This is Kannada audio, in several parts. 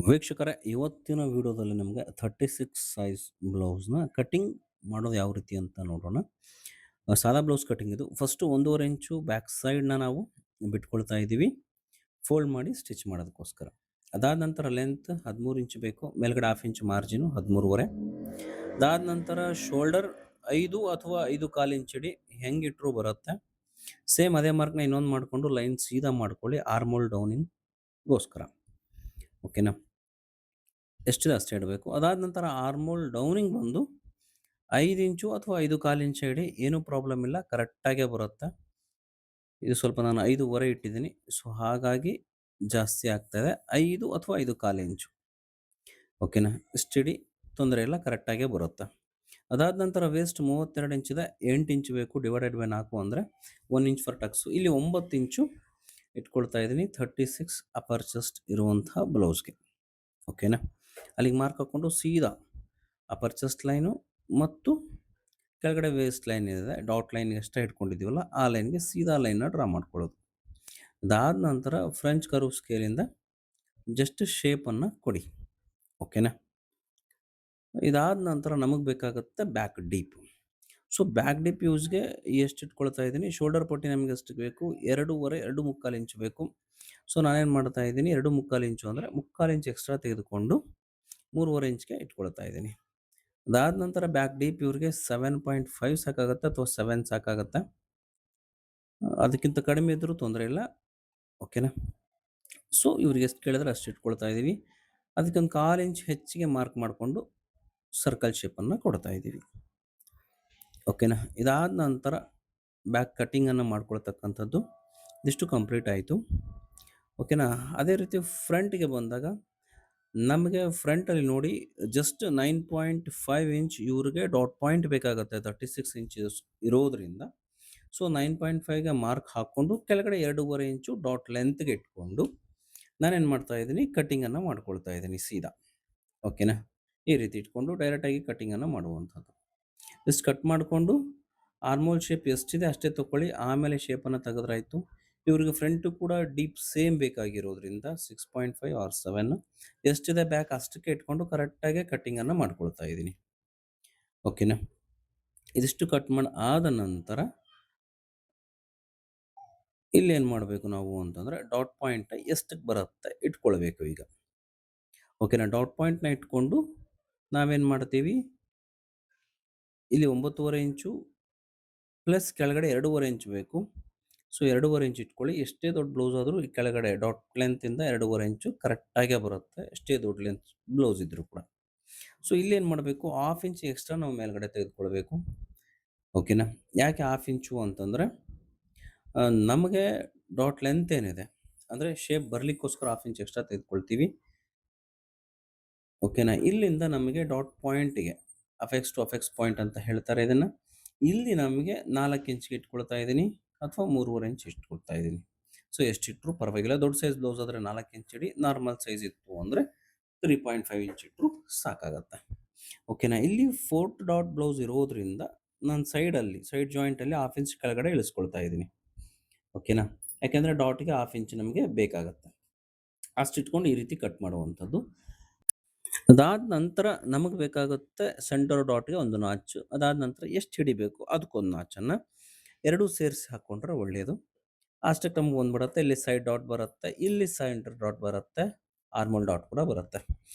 ವೀಕ್ಷಕರೇ, ಇವತ್ತಿನ ವಿಡಿಯೋದಲ್ಲಿ ನಿಮಗೆ 36 ಸೈಜ್ ಬ್ಲೌಸ್‌ನ ಕಟಿಂಗ್ ಮಾಡೋದು ಯಾವ ರೀತಿ ಅಂತ ನೋಡೋಣ. ಸಾದಾ ಬ್ಲೌಸ್ ಕಟಿಂಗ್ ಇದು. ಫಸ್ಟು 1.5 ಇಂಚು ಬ್ಯಾಕ್ ಸೈಡ್‌ನ ನಾವು ಬಿಟ್ಕೊಳ್ತಾ ಇದ್ದೀವಿ, ಫೋಲ್ಡ್ ಮಾಡಿ ಸ್ಟಿಚ್ ಮಾಡೋದಕ್ಕೋಸ್ಕರ. ಅದಾದ ನಂತರ ಲೆಂತ್ 13 ಇಂಚ್ ಬೇಕು, ಮೇಲ್ಗಡೆ ಹಾಫ್ ಇಂಚ್ ಮಾರ್ಜಿನು 13.5. ಅದಾದ ನಂತರ ಶೋಲ್ಡರ್ 5 ಅಥವಾ 5.25 ಇಂಚ್ ಇಡಿ, ಹೆಂಗಿಟ್ರೂ ಬರುತ್ತೆ. ಸೇಮ್ ಅದೇ ಮಾರ್ಕ್‌ನ ಇನ್ನೊಂದು ಮಾಡಿಕೊಂಡು ಲೈನ್ ಸೀದಾ ಮಾಡ್ಕೊಳ್ಳಿ, ಆರ್ಮ್ ಹೋಲ್ಗೋಸ್ಕರ. ಓಕೆನಾ? ಎಷ್ಟಿದೆ ಅಷ್ಟೇ ಇಡಬೇಕು. ಅದಾದ ನಂತರ ಆರ್ಮ್ ಡೌನಿಂಗ್ ಬಂದು 5 ಇಂಚು ಅಥವಾ 5.25 ಇಂಚ್ ಇಡಿ, ಏನೂ ಪ್ರಾಬ್ಲಮ್ ಇಲ್ಲ, ಕರೆಕ್ಟಾಗೇ ಬರುತ್ತೆ. ಇದು ಸ್ವಲ್ಪ ನಾನು 5.5 ಇಟ್ಟಿದ್ದೀನಿ, ಸೊ ಹಾಗಾಗಿ ಜಾಸ್ತಿ ಆಗ್ತಾಯಿದೆ. 5 ಅಥವಾ 5.25 ಇಂಚು. ಓಕೆನಾ? ಇಷ್ಟಿಡಿ, ತೊಂದರೆ ಇಲ್ಲ, ಕರೆಕ್ಟಾಗೇ ಬರುತ್ತೆ. ಅದಾದ ನಂತರ ವೇಸ್ಟ್ 32 ಇಂಚಿದೆ, 8 ಇಂಚ್ ಬೇಕು, ಡಿವೈಡೆಡ್ ಬೈ 4 ಅಂದರೆ 1 ಇಂಚ್ ಫರ್ ಟಕ್ಸು. ಇಲ್ಲಿ 9 ಇಂಚು ಇಟ್ಕೊಳ್ತಾ ಇದ್ದೀನಿ 36 ಅಪ್ಪರ್ ಚೆಸ್ಟ್ ಇರುವಂತಹ ಬ್ಲೌಸ್ಗೆ. ಓಕೆನಾ? ಅಲ್ಲಿಗೆ ಮಾರ್ಕ್ ಹಾಕ್ಕೊಂಡು ಸೀದಾ ಅಪ್ಪರ್ ಚೆಸ್ಟ್ ಲೈನು ಮತ್ತು ಕೆಳಗಡೆ ವೇಸ್ಟ್ ಲೈನ್ ಏನಿದೆ, ಡಾಟ್ ಲೈನ್ ಎಷ್ಟೇ ಇಟ್ಕೊಂಡಿದ್ದೀವಲ್ಲ ಆ ಲೈನ್ಗೆ ಸೀದಾ ಲೈನ್ನ ಡ್ರಾ ಮಾಡ್ಕೊಳ್ಳೋದು. ಅದಾದ ನಂತರ ಫ್ರೆಂಚ್ ಕರ್ವ್ ಸ್ಕೇಲಿಂದ ಜಸ್ಟ್ ಶೇಪನ್ನು ಕೊಡಿ. ಓಕೆನಾ? ಇದಾದ ನಂತರ ನಮಗೆ ಬೇಕಾಗುತ್ತೆ back deep. So back deep ಯೂಸ್ಗೆ ಎಷ್ಟು ಇಟ್ಕೊಳ್ತಾ ಇದ್ದೀನಿ, ಶೋಲ್ಡರ್ ಪಟ್ಟಿ ನಮಗೆ ಎಷ್ಟು ಬೇಕು, 2.5 2.25 ಇಂಚ್ ಬೇಕು. ಸೊ ನಾನೇನು ಮಾಡ್ತಾ ಇದ್ದೀನಿ, 2.25 ಇಂಚು ಅಂದರೆ 3/4 ಇಂಚ್ ಎಕ್ಸ್ಟ್ರಾ ತೆಗೆದುಕೊಂಡು 3.5 ಇಂಚ್ಗೆ ಇಟ್ಕೊಳ್ತಾ ಇದ್ದೀನಿ. ಅದಾದ ನಂತರ ಬ್ಯಾಕ್ ಡೀಪ್ ಇವ್ರಿಗೆ 7.5 ಸಾಕಾಗುತ್ತೆ ಅಥವಾ 7 ಸಾಕಾಗುತ್ತೆ. ಅದಕ್ಕಿಂತ ಕಡಿಮೆ ಇದ್ದರೂ ತೊಂದರೆ ಇಲ್ಲ. ಓಕೆನಾ? ಸೊ ಇವ್ರಿಗೆ ಎಷ್ಟು ಕೇಳಿದ್ರೆ ಅಷ್ಟು ಇಟ್ಕೊಳ್ತಾ ಇದ್ದೀವಿ. ಅದಕ್ಕೊಂದು 1/4 ಇಂಚ್ ಹೆಚ್ಚಿಗೆ ಮಾರ್ಕ್ ಮಾಡಿಕೊಂಡು ಸರ್ಕಲ್ ಶೇಪನ್ನು ಕೊಡ್ತಾ ಇದ್ದೀವಿ. ಓಕೆನಾ? ಇದಾದ ನಂತರ ಬ್ಯಾಕ್ ಕಟ್ಟಿಂಗನ್ನು ಮಾಡ್ಕೊಳ್ತಕ್ಕಂಥದ್ದು ಇದಿಷ್ಟು ಕಂಪ್ಲೀಟ್ ಆಯಿತು. ಓಕೆನಾ? ಅದೇ ರೀತಿ ಫ್ರಂಟ್ಗೆ ಬಂದಾಗ ನಮಗೆ ಫ್ರಂಟಲ್ಲಿ ನೋಡಿ ಜಸ್ಟ್ 9.5 ಇಂಚ್ ಇವ್ರಿಗೆ ಡಾಟ್ ಪಾಯಿಂಟ್ ಬೇಕಾಗುತ್ತೆ, 36 ಇಂಚಸ್ ಇರೋದ್ರಿಂದ. ಸೊ 9.5ಗೆ ಮಾರ್ಕ್ ಹಾಕ್ಕೊಂಡು ಕೆಳಗಡೆ 2.5 ಇಂಚು ಡಾಟ್ ಲೆಂತ್ಗೆ ಇಟ್ಕೊಂಡು ನಾನೇನು ಮಾಡ್ತಾ ಇದ್ದೀನಿ, ಕಟ್ಟಿಂಗನ್ನು ಮಾಡ್ಕೊಳ್ತಾ ಇದ್ದೀನಿ ಸೀದಾ. ಓಕೆನಾ? ಈ ರೀತಿ ಇಟ್ಕೊಂಡು ಡೈರೆಕ್ಟಾಗಿ ಕಟ್ಟಿಂಗನ್ನು ಮಾಡುವಂಥದ್ದು. ಇಷ್ಟು ಕಟ್ ಮಾಡಿಕೊಂಡು ಆರ್ಮೋಲ್ ಶೇಪ್ ಎಷ್ಟಿದೆ ಅಷ್ಟೇ ತೊಗೊಳ್ಳಿ, ಆಮೇಲೆ ಶೇಪನ್ನು ತೆಗೆದ್ರಾಯ್ತು. ಇವ್ರಿಗೆ ಫ್ರಂಟು ಕೂಡ ಡೀಪ್ ಸೇಮ್ ಬೇಕಾಗಿರೋದ್ರಿಂದ 6.5 ಆರ್ 7 ಎಷ್ಟಿದೆ ಬ್ಯಾಕ್ ಅಷ್ಟಕ್ಕೆ ಇಟ್ಕೊಂಡು ಕರೆಕ್ಟಾಗಿ ಕಟ್ಟಿಂಗನ್ನು ಮಾಡ್ಕೊಳ್ತಾ ಇದ್ದೀನಿ. ಓಕೆನಾ? ಇದಿಷ್ಟು ಕಟ್ ಮಾಡಿ ಆದ ನಂತರ ಇಲ್ಲೇನು ಮಾಡಬೇಕು ನಾವು ಅಂತಂದರೆ ಡಾಟ್ ಪಾಯಿಂಟ್ ಎಷ್ಟಕ್ಕೆ ಬರುತ್ತೆ ಇಟ್ಕೊಳ್ಬೇಕು ಈಗ. ಓಕೆನಾ? ಡಾಟ್ ಪಾಯಿಂಟ್ನ ಇಟ್ಕೊಂಡು ನಾವೇನು ಮಾಡ್ತೀವಿ, ಇಲ್ಲಿ 9.5 ಇಂಚು ಪ್ಲಸ್ ಕೆಳಗಡೆ 2.5 ಇಂಚ್ ಬೇಕು. ಸೊ 2.5 ಇಂಚ್ ಇಟ್ಕೊಳ್ಳಿ. ಎಷ್ಟೇ ದೊಡ್ಡ ಬ್ಲೌಸ್ ಆದರೂ ಈ ಕೆಳಗಡೆ ಡಾಟ್ ಲೆಂತಿಂದ 2.5 ಇಂಚು ಕರೆಕ್ಟಾಗೇ ಬರುತ್ತೆ, ಎಷ್ಟೇ ದೊಡ್ಡ ಲೆಂತ್ ಬ್ಲೌಸ್ ಇದ್ದರೂ ಕೂಡ. ಸೊ ಇಲ್ಲೇನು ಮಾಡಬೇಕು, ಹಾಫ್ ಇಂಚ್ ಎಕ್ಸ್ಟ್ರಾ ನಾವು ಮೇಲ್ಗಡೆ ತೆಗೆದುಕೊಳ್ಬೇಕು. ಓಕೆನಾ? ಯಾಕೆ ಹಾಫ್ ಇಂಚು ಅಂತಂದರೆ ನಮಗೆ ಡಾಟ್ ಲೆಂತ್ ಏನಿದೆ ಅಂದರೆ ಶೇಪ್ ಬರಲಿಕ್ಕೋಸ್ಕರ ಹಾಫ್ ಇಂಚ್ ಎಕ್ಸ್ಟ್ರಾ ತೆಗೆದುಕೊಳ್ತೀವಿ. ಓಕೆನಾ? ಇಲ್ಲಿಂದ ನಮಗೆ ಡಾಟ್ ಪಾಯಿಂಟಿಗೆ ಅಫೆಕ್ಸ್ ಟು ಅಫೆಕ್ಸ್ ಪಾಯಿಂಟ್ ಅಂತ ಹೇಳ್ತಾರೆ ಇದನ್ನು. ಇಲ್ಲಿ ನಮಗೆ 4 ಇಂಚ್ಗೆ ಇಟ್ಕೊಳ್ತಾ ಇದ್ದೀನಿ ಅಥವಾ 3.5 ಇಂಚ್ ಇಟ್ಕೊಳ್ತಾ ಇದ್ದೀನಿ. ಸೊ ಎಷ್ಟಿಟ್ಟರೂ ಪರವಾಗಿಲ್ಲ. ದೊಡ್ಡ ಸೈಜ್ ಬ್ಲೌಸ್ ಆದರೆ 4 ಇಂಚ್ ಇಡಿ, ನಾರ್ಮಲ್ ಸೈಜ್ ಇತ್ತು ಅಂದರೆ 3.5 ಇಂಚ್ ಇಟ್ಟರೂ ಸಾಕಾಗತ್ತೆ. ಓಕೆನಾ? ಇಲ್ಲಿ 4 ಡಾಟ್ ಬ್ಲೌಸ್ ಇರೋದ್ರಿಂದ ನಾನು ಸೈಡ್ ಜಾಯಿಂಟಲ್ಲಿ ಹಾಫ್ ಇಂಚ್ ಕೆಳಗಡೆ ಇಳಿಸ್ಕೊಳ್ತಾ ಇದ್ದೀನಿ. ಓಕೆನಾ? ಯಾಕೆಂದರೆ ಡಾಟ್ಗೆ ಹಾಫ್ ಇಂಚ್ ನಮಗೆ ಬೇಕಾಗತ್ತೆ. ಅಷ್ಟಿಟ್ಕೊಂಡು ಈ ರೀತಿ ಕಟ್ ಮಾಡುವಂಥದ್ದು. ಅದಾದ ನಂತರ ನಮಗೆ ಬೇಕಾಗುತ್ತೆ ಸೆಂಟರ್ ಡಾಟ್ಗೆ ಒಂದು ನಾಚು. ಅದಾದ ನಂತರ ಎಷ್ಟು ಹಿಡಿಬೇಕು ಅದಕ್ಕೊಂದು ನಾಚನ್ನು ಎರಡೂ ಸೇರಿಸಿ ಹಾಕ್ಕೊಂಡ್ರೆ ಒಳ್ಳೆಯದು. ಅಷ್ಟಕ್ಕೆ ನಮ್ಗೆ ಒಂದು ಬರುತ್ತೆ, ಇಲ್ಲಿ ಸೈಡ್ ಡಾಟ್ ಬರುತ್ತೆ, ಇಲ್ಲಿ ಸೆಂಟರ್ ಡಾಟ್ ಬರುತ್ತೆ, ಆರ್ಮೋಲ್ ಡಾಟ್ ಕೂಡ ಬರುತ್ತೆ.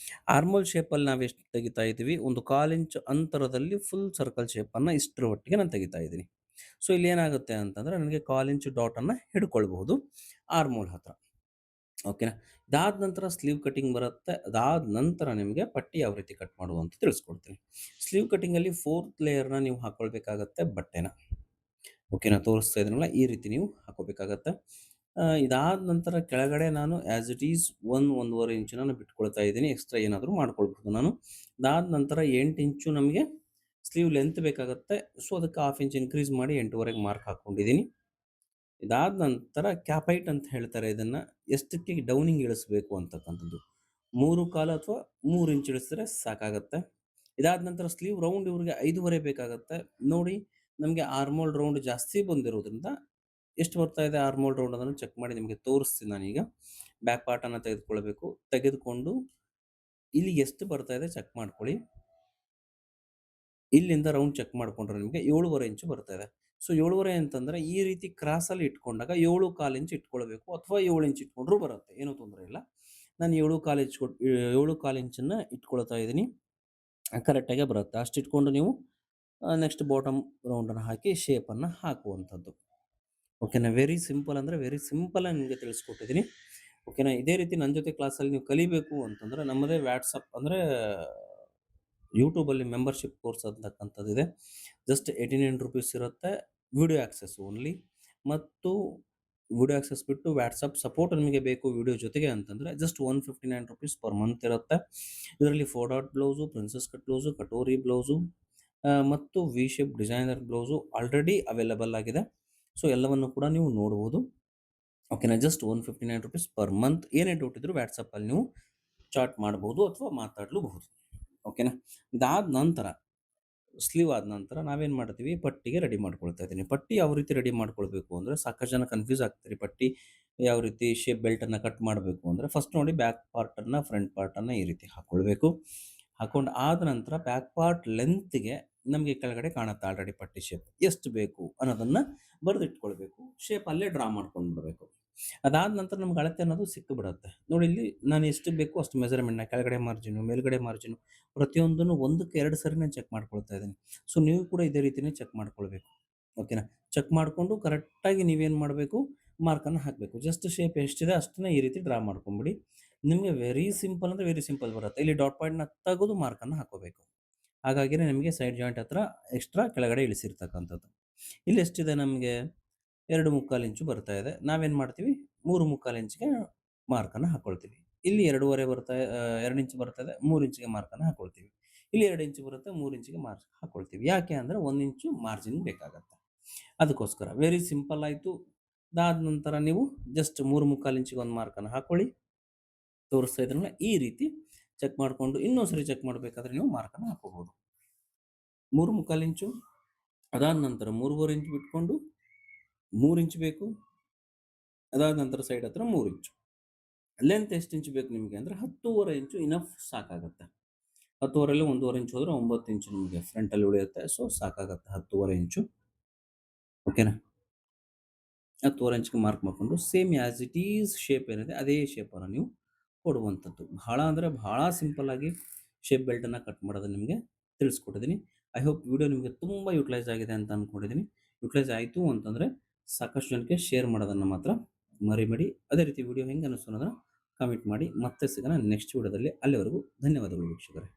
ಆರ್ಮೋಲ್ ಶೇಪಲ್ಲಿ ನಾವು ಎಷ್ಟು ತೆಗಿತಾ ಇದ್ದೀವಿ, ಒಂದು 1/4 ಇಂಚ್ ಅಂತರದಲ್ಲಿ ಫುಲ್ ಸರ್ಕಲ್ ಶೇಪನ್ನು ಇಷ್ಟರ ಒಟ್ಟಿಗೆ ನಾನು ತೆಗಿತಾ ಇದ್ದೀನಿ. ಸೊ ಇಲ್ಲಿ ಏನಾಗುತ್ತೆ ಅಂತಂದರೆ ನನಗೆ 1/4 ಇಂಚ್ ಡಾಟನ್ನು ಹಿಡ್ಕೊಳ್ಬಹುದು ಆರ್ಮೋಲ್ ಹತ್ರ. ಓಕೆನಾ? ಇದಾದ ನಂತರ ಸ್ಲೀವ್ ಕಟಿಂಗ್ ಬರುತ್ತೆ. ಅದಾದ ನಂತರ ನಿಮಗೆ ಪಟ್ಟಿ ಯಾವ ರೀತಿ ಕಟ್ ಮಾಡುವುದು ಅಂತ ತಿಳಿಸ್ಕೊಡ್ತೀನಿ. ಸ್ಲೀವ್ ಕಟಿಂಗಲ್ಲಿ 4th ಲೇಯರ್ನ ನೀವು ಹಾಕ್ಕೊಳ್ಬೇಕಾಗತ್ತೆ ಬಟ್ಟೆನ. ಓಕೆನಾ? ತೋರಿಸ್ತಾ ಇದ್ದೀನಲ್ಲ, ಈ ರೀತಿ ನೀವು ಹಾಕೋಬೇಕಾಗತ್ತೆ. ಇದಾದ ನಂತರ ಕೆಳಗಡೆ ನಾನು ಆ್ಯಸ್ ಇಟ್ ಈಸ್ 1.5 ಇಂಚನ್ನು ಬಿಟ್ಕೊಳ್ತಾ ಇದ್ದೀನಿ. ಎಕ್ಸ್ಟ್ರಾ ಏನಾದರೂ ಮಾಡ್ಕೊಳ್ಬಹುದು ನಾನು. ಅದಾದ ನಂತರ 8 ಇಂಚು ನಮಗೆ ಸ್ಲೀವ್ ಲೆಂತ್ ಬೇಕಾಗುತ್ತೆ. ಸೊ ಅದಕ್ಕೆ ಹಾಫ್ ಇಂಚ್ ಇನ್ಕ್ರೀಸ್ ಮಾಡಿ 8.5ಗೆ ಮಾರ್ಕ್ ಹಾಕ್ಕೊಂಡಿದ್ದೀನಿ. ಇದಾದ ನಂತರ ಕ್ಯಾಪ್ ಹೈಟ್ ಅಂತ ಹೇಳ್ತಾರೆ ಇದನ್ನು, ಎಷ್ಟಕ್ಕೆ ಡೌನಿಂಗ್ ಇಳಿಸ್ಬೇಕು ಅಂತಕ್ಕಂಥದ್ದು. 3.25 ಅಥವಾ 3 ಇಂಚ್ ಇಳಿಸಿದ್ರೆ ಸಾಕಾಗತ್ತೆ. ಇದಾದ ನಂತರ ಸ್ಲೀವ್ ರೌಂಡ್ ಇವ್ರಿಗೆ 5.5 ಬೇಕಾಗತ್ತೆ. ನೋಡಿ, ನಮಗೆ ಆರ್ಮೋಲ್ ರೌಂಡ್ ಜಾಸ್ತಿ ಬಂದಿರೋದ್ರಿಂದ ಎಷ್ಟು ಬರ್ತಾ ಇದೆ ಆರ್ಮೋಲ್ ರೌಂಡ್ ಅದನ್ನು ಚೆಕ್ ಮಾಡಿ ನಿಮಗೆ ತೋರಿಸ್ತೀನಿ ನಾನೀಗ. ಬ್ಯಾಕ್ ಪಾರ್ಟನ್ನು ತೆಗೆದುಕೊಳ್ಬೇಕು. ತೆಗೆದುಕೊಂಡು ಇಲ್ಲಿ ಎಷ್ಟು ಬರ್ತಾ ಇದೆ ಚೆಕ್ ಮಾಡ್ಕೊಳ್ಳಿ. ಇಲ್ಲಿಂದ ರೌಂಡ್ ಚೆಕ್ ಮಾಡ್ಕೊಂಡ್ರೆ ನಿಮಗೆ 7.5 ಇಂಚು ಬರ್ತಾ ಇದೆ. ಸೊ 7.5 ಅಂತಂದ್ರೆ ಈ ರೀತಿ ಕ್ರಾಸಲ್ಲಿ ಇಟ್ಕೊಂಡಾಗ 7.25 ಇಂಚ್ ಇಟ್ಕೊಳ್ಬೇಕು ಅಥವಾ 7 ಇಂಚ್ ಇಟ್ಕೊಂಡ್ರೂ ಬರುತ್ತೆ. ಏನೂ ತೊಂದರೆ ಇಲ್ಲ. ನಾನು 7.25 ಇಂಚನ್ನ ಇಟ್ಕೊಳ್ತಾ ಇದ್ದೀನಿ. ಕರೆಕ್ಟಾಗೇ ಬರುತ್ತೆ. ಅಷ್ಟು ಇಟ್ಕೊಂಡು ನೀವು ನೆಕ್ಸ್ಟ್ ಬಾಟಮ್ ರೌಂಡನ್ನು ಹಾಕಿ ಶೇಪನ್ನು ಹಾಕುವಂಥದ್ದು. ಓಕೆನಾ. ವೆರಿ ಸಿಂಪಲ್ ಅಂದರೆ ವೆರಿ ಸಿಂಪಲಾಗಿ ನಿಮಗೆ ತಿಳಿಸ್ಕೊಟ್ಟಿದ್ದೀನಿ. ಓಕೆನಾ. ಇದೇ ರೀತಿ ನನ್ನ ಜೊತೆ ಕ್ಲಾಸಲ್ಲಿ ನೀವು ಕಲಿಬೇಕು ಅಂತಂದರೆ ನಮ್ಮದೇ ವ್ಯಾಟ್ಸಪ್ ಅಂದರೆ ಯೂಟ್ಯೂಬಲ್ಲಿ ಮೆಂಬರ್‌ಶಿಪ್ ಕೋರ್ಸ್ ಅಂತಕ್ಕಂಥದ್ದಿದೆ. ಜಸ್ಟ್ ₹89 ಇರುತ್ತೆ. Video access only. ಮತ್ತು ವಿಡಿಯೋ ಆಕ್ಸೆಸ್ ಬಿಟ್ಟು ವ್ಯಾಟ್ಸಪ್ ಸಪೋರ್ಟ್ ನಿಮಗೆ ಬೇಕು ವಿಡಿಯೋ ಜೊತೆಗೆ ಅಂತಂದರೆ ಜಸ್ಟ್ ₹159 ಪರ್ ಮಂತ್ ಇರುತ್ತೆ. ಇದರಲ್ಲಿ 4 dot blouse, princess cut blouse, katori blouse ಮತ್ತು V shape designer blouse already available ಆಗಿದೆ. ಸೊ ಎಲ್ಲವನ್ನು ಕೂಡ ನೀವು ನೋಡ್ಬೋದು. ಓಕೆನಾ. Just ₹159 per month. ಏನೇ ಡೌಟ್ ಇದ್ರೂ ವ್ಯಾಟ್ಸಪ್ಪಲ್ಲಿ ನೀವು ಚಾಟ್ ಮಾಡ್ಬೋದು ಅಥವಾ ಮಾತಾಡಲೂಬಹುದು. ಓಕೆನಾ. ಇದಾದ ನಂತರ ಸ್ಲೀವ್ ಆದ ನಂತರ ನಾವೇನು ಮಾಡ್ತೀವಿ, ಪಟ್ಟಿಗೆ ರೆಡಿ ಮಾಡ್ಕೊಳ್ತಾ ಇದ್ದೀನಿ. ಪಟ್ಟಿ ಯಾವ ರೀತಿ ರೆಡಿ ಮಾಡ್ಕೊಳ್ಬೇಕು ಅಂದರೆ ಸಾಕಷ್ಟು ಜನ ಕನ್ಫ್ಯೂಸ್ ಆಗ್ತೀರಿ. ಪಟ್ಟಿ ಯಾವ ರೀತಿ ಶೇಪ್ ಬೆಲ್ಟನ್ನು ಕಟ್ ಮಾಡಬೇಕು ಅಂದರೆ ಫಸ್ಟ್ ನೋಡಿ ಬ್ಯಾಕ್ ಪಾರ್ಟನ್ನು ಫ್ರಂಟ್ ಪಾರ್ಟನ್ನು ಈ ರೀತಿ ಹಾಕ್ಕೊಳ್ಬೇಕು. ಹಾಕೊಂಡು ಆದ ನಂತರ ಬ್ಯಾಕ್ ಪಾರ್ಟ್ ಲೆಂತ್ಗೆ ನಮಗೆ ಕೆಳಗಡೆ ಕಾಣುತ್ತೆ ಆಲ್ರೆಡಿ ಪಟ್ಟಿ ಶೇಪ್ ಎಷ್ಟು ಬೇಕು ಅನ್ನೋದನ್ನು ಬರೆದಿಟ್ಕೊಳ್ಬೇಕು. ಶೇಪ್ ಅಲ್ಲೇ ಡ್ರಾ ಮಾಡ್ಕೊಂಡು ಬಿಡಬೇಕು. ಅದಾದ ನಂತರ ನಮ್ಗೆ ಅಳತೆ ಅನ್ನೋದು ಸಿಕ್ಕಿಬಿಡುತ್ತೆ. ನೋಡಿ ಇಲ್ಲಿ ನಾನು ಎಷ್ಟು ಬೇಕು ಅಷ್ಟು ಮೆಜರ್ಮೆಂಟ್‌ನ ಕೆಳಗಡೆ ಮಾರ್ಜಿನು, ಮೇಲ್ಗಡೆ ಮಾರ್ಜಿನು ಪ್ರತಿಯೊಂದನ್ನು ಒಂದಕ್ಕೆ 2 ಸರಿ ನಾನು ಚೆಕ್ ಮಾಡ್ಕೊಳ್ತಾ ಇದ್ದೀನಿ. ಸೊ ನೀವು ಕೂಡ ಇದೇ ರೀತಿನೇ ಚೆಕ್ ಮಾಡ್ಕೊಳ್ಬೇಕು. ಓಕೆನಾ. ಚೆಕ್ ಮಾಡಿಕೊಂಡು ಕರೆಕ್ಟಾಗಿ ನೀವೇನು ಮಾಡಬೇಕು, ಮಾರ್ಕನ್ನು ಹಾಕಬೇಕು. ಜಸ್ಟ್ ಶೇಪ್ ಎಷ್ಟಿದೆ ಅಷ್ಟನ್ನ ಈ ರೀತಿ ಡ್ರಾ ಮಾಡ್ಕೊಂಬಿಡಿ. ನಿಮಗೆ ವೆರಿ ಸಿಂಪಲ್ ಅಂದರೆ ವೆರಿ ಸಿಂಪಲ್ ಬರುತ್ತೆ. ಇಲ್ಲಿ ಡಾಟ್ ಪಾಯಿಂಟ್‌ನ ತೆಗೆದು ಮಾರ್ಕನ್ನು ಹಾಕ್ಕೋಬೇಕು. ಹಾಗಾಗಿನೇ ನಿಮಗೆ ಸೈಡ್ ಜಾಯಿಂಟ್ ಹತ್ರ ಎಕ್ಸ್ಟ್ರಾ ಕೆಳಗಡೆ ಇಳಿಸಿರ್ತಕ್ಕಂಥದ್ದು. ಇಲ್ಲಿ ಎಷ್ಟಿದೆ ನಮಗೆ 2.25 ಇಂಚು ಬರ್ತಾ ಇದೆ. ನಾವೇನು ಮಾಡ್ತೀವಿ 3.25 ಇಂಚ್‌ಗೆ ಮಾರ್ಕನ್ನು ಹಾಕ್ಕೊಳ್ತೀವಿ. ಇಲ್ಲಿ 2.5 2 ಇಂಚ್ ಬರ್ತದೆ, 3 ಇಂಚಿಗೆ ಮಾರ್ಕನ್ನು ಹಾಕ್ಕೊಳ್ತೀವಿ. ಇಲ್ಲಿ 2 ಇಂಚ್ ಬರುತ್ತೆ, 3 ಇಂಚಿಗೆ ಮಾರ್ಕ್ ಹಾಕ್ಕೊಳ್ತೀವಿ. ಯಾಕೆ ಅಂದರೆ 1 ಇಂಚು ಮಾರ್ಜಿನ್ ಬೇಕಾಗತ್ತೆ. ಅದಕ್ಕೋಸ್ಕರ ವೆರಿ ಸಿಂಪಲ್ ಆಯಿತು. ಅದಾದ ನಂತರ ನೀವು ಜಸ್ಟ್ 3.25 ಇಂಚಿಗೆ ಒಂದು ಮಾರ್ಕನ್ನು ಹಾಕ್ಕೊಳ್ಳಿ. ತೋರಿಸ್ತಾ ಇದ್ದೀನಲ್ಲ ಈ ರೀತಿ ಚೆಕ್ ಮಾಡಿಕೊಂಡು ಇನ್ನೊಂದು ಸರಿ ಚೆಕ್ ಮಾಡಬೇಕಾದ್ರೆ ನೀವು ಮಾರ್ಕನ್ನು ಹಾಕ್ಕೋಬಹುದು. 3.25 ಇಂಚು ಅದಾದ ನಂತರ 3.25 ಇಂಚ್ ಬಿಟ್ಕೊಂಡು 3 ಇಂಚ್ ಬೇಕು. ಅದಾದ ನಂತರ ಸೈಡ್ ಹತ್ರ 3 ಇಂಚು. ಲೆಂತ್ ಎಷ್ಟು ಇಂಚ್ ಬೇಕು ನಿಮಗೆ ಅಂದರೆ 10.5 ಇಂಚು ಇನಫ್ ಸಾಕಾಗತ್ತೆ. 10.5ರಲ್ಲಿ 1.5 ಇಂಚ್ ಹೋದರೆ 9 ಇಂಚು ನಿಮಗೆ ಫ್ರಂಟಲ್ಲಿ ಉಳಿಯುತ್ತೆ. ಸೊ ಸಾಕಾಗತ್ತೆ 10.5 ಇಂಚು. ಓಕೆನಾ. 10.5 ಇಂಚ್‌ಗೆ ಮಾರ್ಕ್ ಮಾಡಿಕೊಂಡು same as it is shape ಏನಿದೆ ಅದೇ ಶೇಪನ್ನು ನೀವು ಕೊಡುವಂಥದ್ದು. ಬಹಳ ಅಂದರೆ ಬಹಳ ಸಿಂಪಲ್ ಆಗಿ ಶೇಪ್ ಬೆಲ್ಟನ್ನು ಕಟ್ ಮಾಡೋದು ನಿಮಗೆ ತಿಳಿಸ್ಕೊಟ್ಟಿದ್ದೀನಿ. ಐ ಹೋಪ್ ವಿಡಿಯೋ ನಿಮಗೆ ತುಂಬ ಯುಟಿಲೈಸ್ ಆಗಿದೆ ಅಂತ ಅಂದ್ಕೊಂಡಿದ್ದೀನಿ. ಯುಟಿಲೈಸ್ ಆಯಿತು ಅಂತಂದರೆ ಸಾಕಷ್ಟು ಜನಕ್ಕೆ ಶೇರ್ ಮಾಡೋದನ್ನು ಮಾತ್ರ ಮರಿಬೇಡಿ. ಅದೇ ರೀತಿ ವಿಡಿಯೋ ಹೆಂಗೆ ಅನ್ನಿಸ್ತು ಅನ್ನೋದನ್ನ ಕಾಮೆಂಟ್ ಮಾಡಿ. ಮತ್ತೆ ಸಿಗೋಣ ನೆಕ್ಸ್ಟ್ ವಿಡಿಯೋದಲ್ಲಿ. ಅಲ್ಲಿವರೆಗೂ ಧನ್ಯವಾದಗಳು ವೀಕ್ಷಕರೇ.